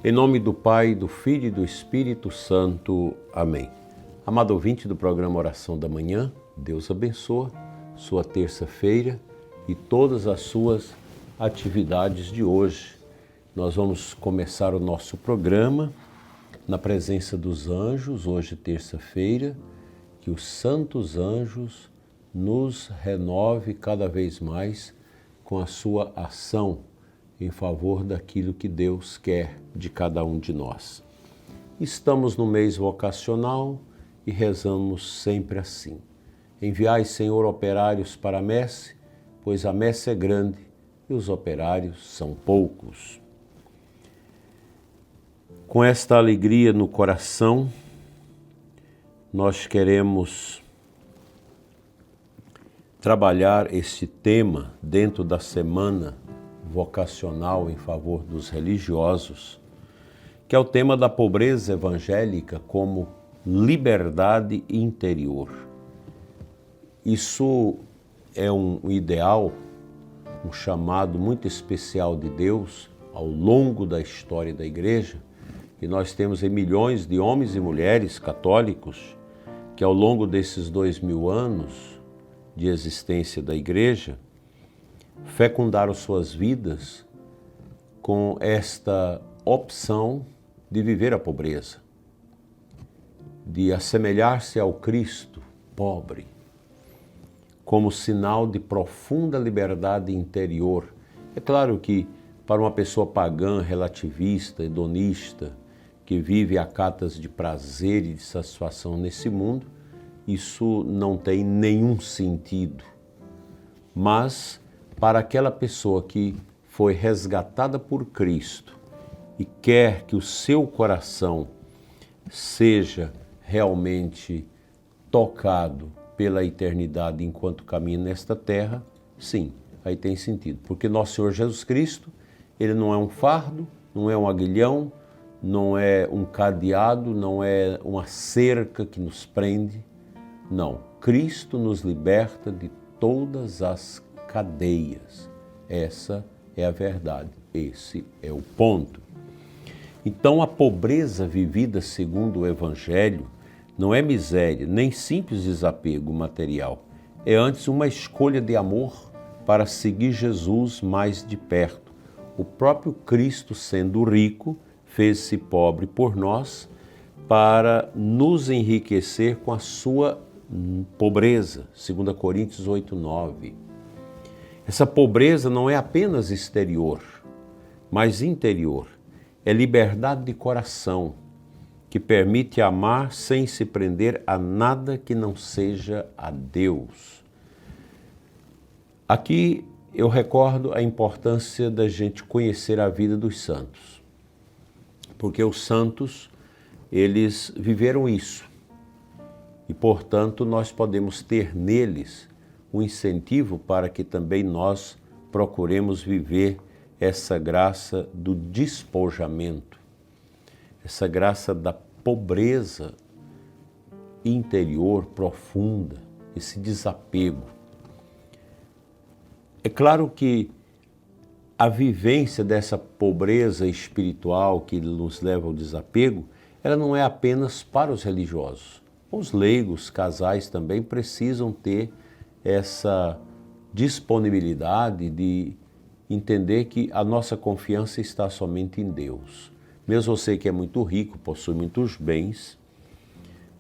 Em nome do Pai, do Filho e do Espírito Santo. Amém. Amado ouvinte do programa Oração da Manhã, Deus abençoa sua terça-feira e todas as suas atividades de hoje. Nós vamos começar o nosso programa na presença dos anjos, hoje terça-feira, que os santos anjos nos renove cada vez mais com a sua ação em favor daquilo que Deus quer de cada um de nós. Estamos no mês vocacional e rezamos sempre assim. Enviai, Senhor, operários para a messe, pois a messe é grande e os operários são poucos. Com esta alegria no coração, nós queremos trabalhar este tema dentro da semana vocacional em favor dos religiosos, que é o tema da pobreza evangélica como liberdade interior. Isso é um ideal, um chamado muito especial de Deus ao longo da história da Igreja, e nós temos em milhões de homens e mulheres católicos que ao longo desses 2000 anos de existência da Igreja fecundaram suas vidas com esta opção de viver a pobreza, de assemelhar-se ao Cristo pobre, como sinal de profunda liberdade interior. É claro que para uma pessoa pagã, relativista, hedonista, que vive a catas de prazer e de satisfação nesse mundo, isso não tem nenhum sentido. Mas para aquela pessoa que foi resgatada por Cristo e quer que o seu coração seja realmente tocado pela eternidade enquanto caminha nesta terra, sim, aí tem sentido. Porque nosso Senhor Jesus Cristo, ele não é um fardo, não é um aguilhão, não é um cadeado, não é uma cerca que nos prende. Não, Cristo nos liberta de todas as cadeias. Essa é a verdade, esse é o ponto. Então a pobreza vivida segundo o Evangelho não é miséria, nem simples desapego material. É antes uma escolha de amor para seguir Jesus mais de perto. O próprio Cristo, sendo rico, fez-se pobre por nós para nos enriquecer com a sua pobreza. 2 Coríntios 8:9. Essa pobreza não é apenas exterior, mas interior. É liberdade de coração, que permite amar sem se prender a nada que não seja a Deus. Aqui eu recordo a importância da gente conhecer a vida dos santos, porque os santos, eles viveram isso e, portanto, nós podemos ter neles um incentivo para que também nós procuremos viver essa graça do despojamento, essa graça da pobreza interior profunda, esse desapego. É claro que a vivência dessa pobreza espiritual que nos leva ao desapego, ela não é apenas para os religiosos. Os leigos, casais também precisam ter essa disponibilidade de entender que a nossa confiança está somente em Deus. Mesmo você que é muito rico, possui muitos bens,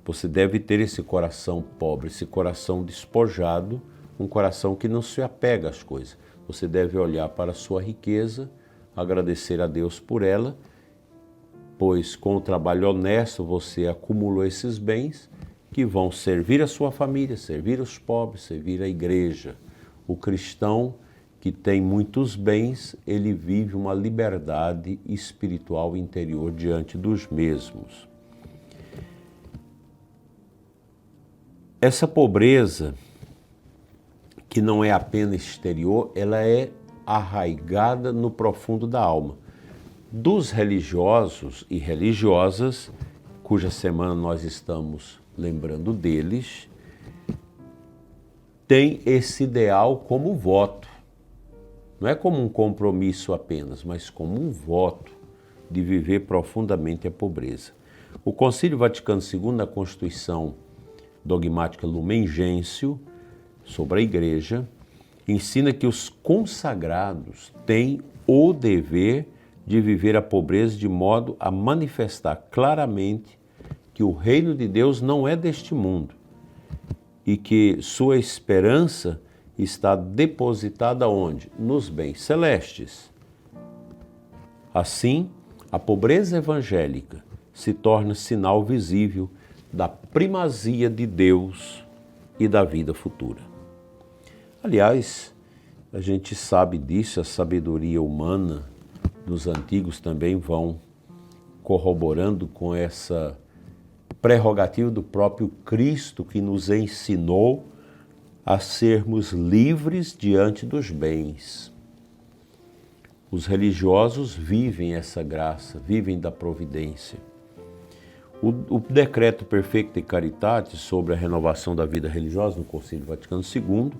você deve ter esse coração pobre, esse coração despojado, um coração que não se apega às coisas. Você deve olhar para a sua riqueza, agradecer a Deus por ela, pois com o trabalho honesto você acumulou esses bens que vão servir a sua família, servir os pobres, servir a igreja. O cristão que tem muitos bens, ele vive uma liberdade espiritual interior diante dos mesmos. Essa pobreza, que não é apenas exterior, ela é arraigada no profundo da alma. Dos religiosos e religiosas, cuja semana nós estamos lembrando deles, tem esse ideal como voto. Não é como um compromisso apenas, mas como um voto. de viver profundamente a pobreza. O Concílio Vaticano II, na Constituição Dogmática Lumen Gentium, sobre a Igreja, ensina que os consagrados têm o dever de viver a pobreza de modo a manifestar claramente que o reino de Deus não é deste mundo e que sua esperança está depositada onde? Nos bens celestes. Assim, a pobreza evangélica se torna sinal visível da primazia de Deus e da vida futura. Aliás, a gente sabe disso, a sabedoria humana dos antigos também vão corroborando com essa prerrogativa do próprio Cristo, que nos ensinou a sermos livres diante dos bens. Os religiosos vivem essa graça, vivem da providência. O decreto Perfecti Caritatis sobre a renovação da vida religiosa no Concílio Vaticano II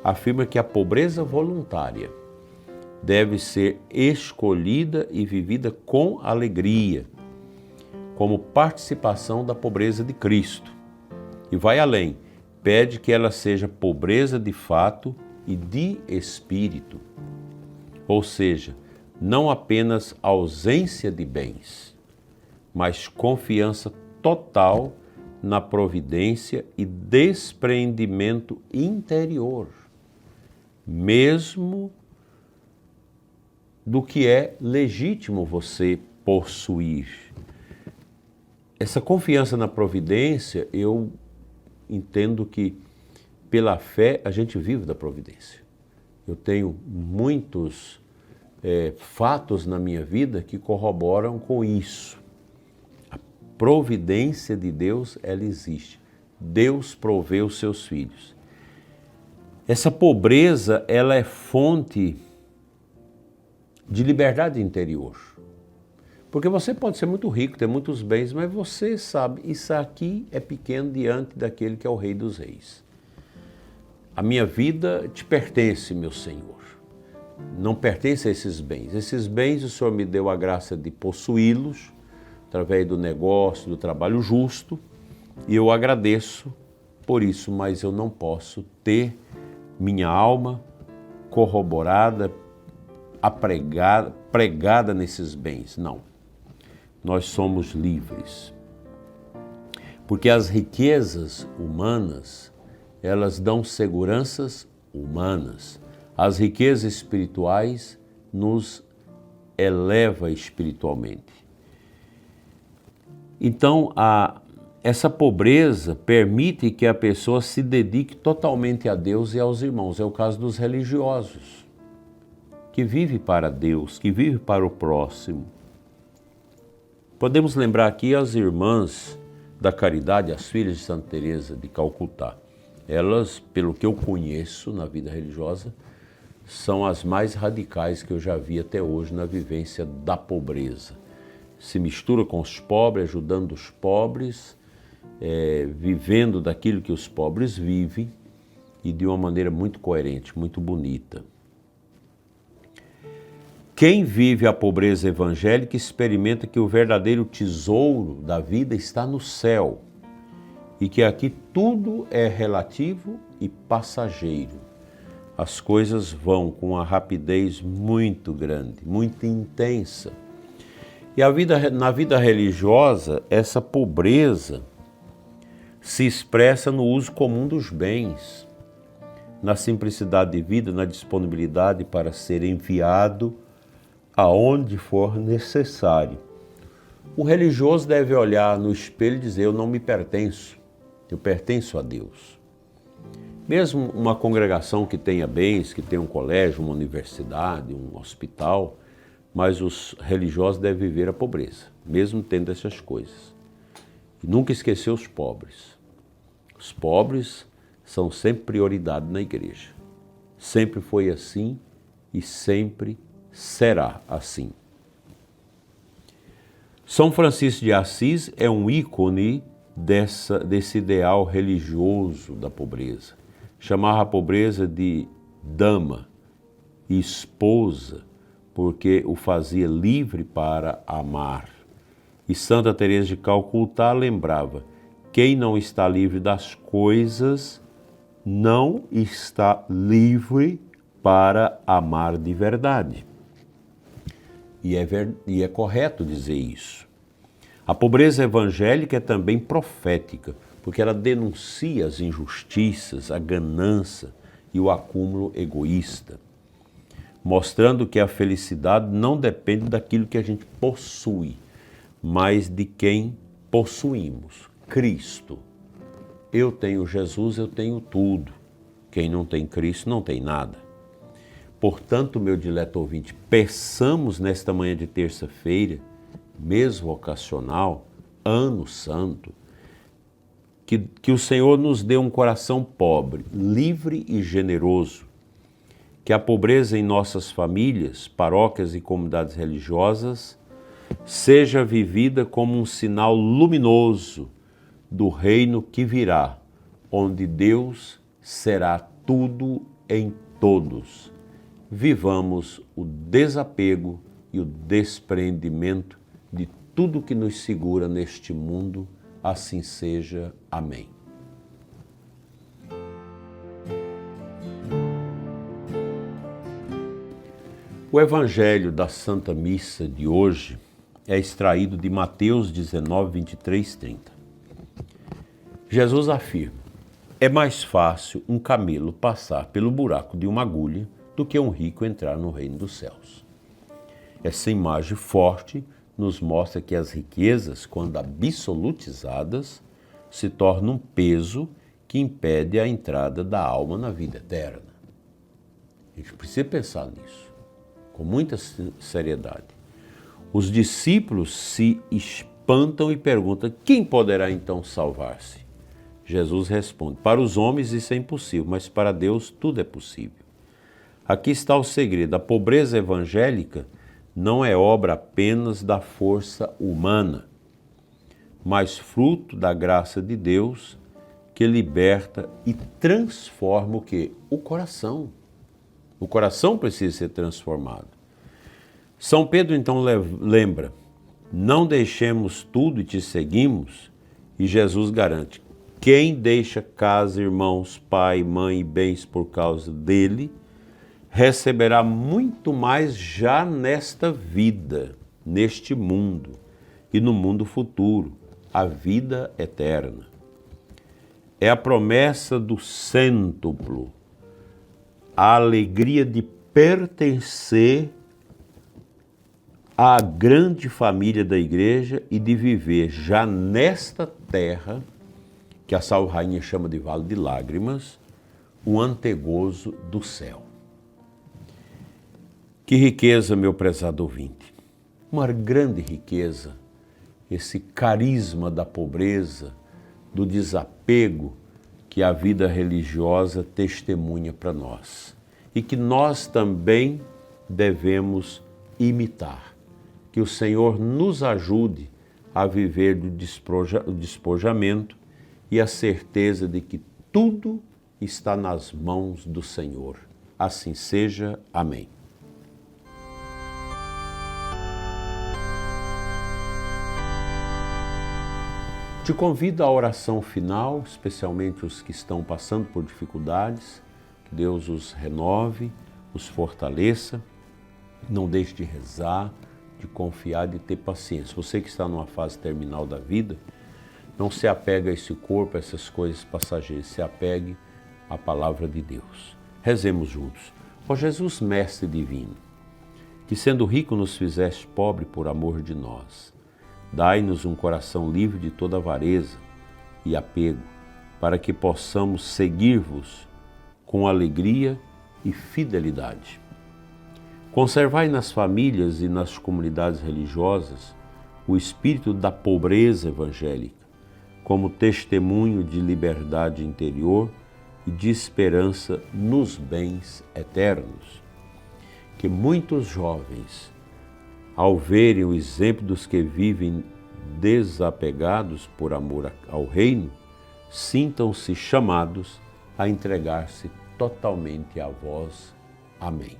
afirma que a pobreza voluntária deve ser escolhida e vivida com alegria, como participação da pobreza de Cristo. E vai além, pede que ela seja pobreza de fato e de espírito, ou seja, não apenas ausência de bens, mas confiança total na providência e despreendimento interior, mesmo do que é legítimo você possuir. Essa confiança na providência, eu entendo que pela fé a gente vive da providência. Eu tenho muitos fatos na minha vida que corroboram com isso. A providência de Deus, ela existe. Deus provê os seus filhos. Essa pobreza, ela é fonte de liberdade interior. Porque você pode ser muito rico, ter muitos bens, mas você sabe, isso aqui é pequeno diante daquele que é o Rei dos Reis. A minha vida te pertence, meu Senhor. Não pertence a esses bens. Esses bens o Senhor me deu a graça de possuí-los, através do negócio, do trabalho justo, e eu agradeço por isso, mas eu não posso ter minha alma corroborada, pregada nesses bens. Não. Nós somos livres. Porque as riquezas humanas, elas dão seguranças humanas. As riquezas espirituais nos eleva espiritualmente. Então, essa pobreza permite que a pessoa se dedique totalmente a Deus e aos irmãos. É o caso dos religiosos, que vive para Deus, que vive para o próximo. Podemos lembrar aqui as irmãs da caridade, as filhas de Santa Teresa de Calcutá. Elas, pelo que eu conheço na vida religiosa, são as mais radicais que eu já vi até hoje na vivência da pobreza. Se mistura com os pobres, ajudando os pobres, vivendo daquilo que os pobres vivem e de uma maneira muito coerente, muito bonita. Quem vive a pobreza evangélica experimenta que o verdadeiro tesouro da vida está no céu e que aqui tudo é relativo e passageiro. As coisas vão com uma rapidez muito grande, muito intensa. E na vida religiosa, essa pobreza se expressa no uso comum dos bens, na simplicidade de vida, na disponibilidade para ser enviado aonde for necessário. O religioso deve olhar no espelho e dizer: eu não me pertenço, eu pertenço a Deus. Mesmo uma congregação que tenha bens, que tenha um colégio, uma universidade, um hospital, mas os religiosos devem viver a pobreza, mesmo tendo essas coisas. E nunca esquecer os pobres. Os pobres são sempre prioridade na igreja. Sempre foi assim e sempre será assim. São Francisco de Assis é um ícone desse ideal religioso da pobreza. Chamava a pobreza de dama e esposa porque o fazia livre para amar. E Santa Teresa de Calcutá lembrava: quem não está livre das coisas não está livre para amar de verdade. E é correto dizer isso. A pobreza evangélica é também profética, porque ela denuncia as injustiças, a ganância e o acúmulo egoísta, mostrando que a felicidade não depende daquilo que a gente possui, mas de quem possuímos, Cristo. Eu tenho Jesus, eu tenho tudo. Quem não tem Cristo não tem nada. Portanto, meu dileto ouvinte, peçamos nesta manhã de terça-feira, mês vocacional, ano santo, que o Senhor nos dê um coração pobre, livre e generoso, que a pobreza em nossas famílias, paróquias e comunidades religiosas seja vivida como um sinal luminoso do reino que virá, onde Deus será tudo em todos. Vivamos o desapego e o desprendimento de tudo que nos segura neste mundo. Assim seja. Amém. O Evangelho da Santa Missa de hoje é extraído de Mateus 19, 23, 30. Jesus afirma: é mais fácil um camelo passar pelo buraco de uma agulha do que um rico entrar no reino dos céus. Essa imagem forte nos mostra que as riquezas, quando absolutizadas, se tornam um peso que impede a entrada da alma na vida eterna. A gente precisa pensar nisso com muita seriedade. Os discípulos se espantam e perguntam: quem poderá então salvar-se? Jesus responde: para os homens isso é impossível, mas para Deus tudo é possível. Aqui está o segredo: a pobreza evangélica não é obra apenas da força humana, mas fruto da graça de Deus que liberta e transforma o quê? O coração. O coração precisa ser transformado. São Pedro então lembra: não deixemos tudo e te seguimos. E Jesus garante: quem deixa casa, irmãos, pai, mãe e bens por causa dele, receberá muito mais já nesta vida, neste mundo e no mundo futuro, a vida eterna. É a promessa do cêntuplo, a alegria de pertencer à grande família da igreja e de viver já nesta terra, que a Salve Rainha chama de Vale de Lágrimas, o antegozo do céu. Que riqueza, meu prezado ouvinte! Uma grande riqueza, esse carisma da pobreza, do desapego que a vida religiosa testemunha para nós e que nós também devemos imitar. Que o Senhor nos ajude a viver do despojamento e a certeza de que tudo está nas mãos do Senhor. Assim seja. Amém. Te convido à oração final, especialmente os que estão passando por dificuldades. Que Deus os renove, os fortaleça. Não deixe de rezar, de confiar, de ter paciência. Você que está numa fase terminal da vida, não se apega a esse corpo, a essas coisas passageiras. Se apegue à palavra de Deus. Rezemos juntos. Ó Jesus, Mestre Divino, que sendo rico nos fizeste pobre por amor de nós, dai-nos um coração livre de toda avareza e apego, para que possamos seguir-vos com alegria e fidelidade. Conservai nas famílias e nas comunidades religiosas o espírito da pobreza evangélica, como testemunho de liberdade interior e de esperança nos bens eternos. Que muitos jovens, ao verem o exemplo dos que vivem desapegados por amor ao reino, sintam-se chamados a entregar-se totalmente a vós. Amém.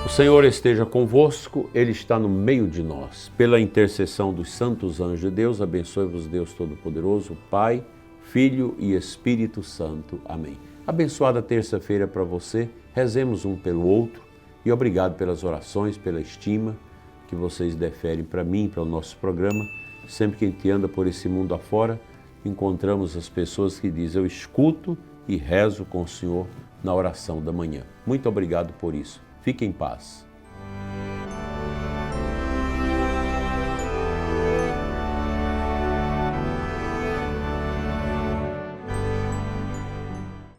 O Senhor esteja convosco, Ele está no meio de nós. Pela intercessão dos santos anjos de Deus, abençoe-vos Deus Todo-Poderoso, Pai, Filho e Espírito Santo. Amém. Abençoada terça-feira para você, rezemos um pelo outro e obrigado pelas orações, pela estima que vocês deferem para mim, para o nosso programa. Sempre que a gente anda por esse mundo afora, encontramos as pessoas que dizem: eu escuto e rezo com o Senhor na oração da manhã. Muito obrigado por isso. Fique em paz.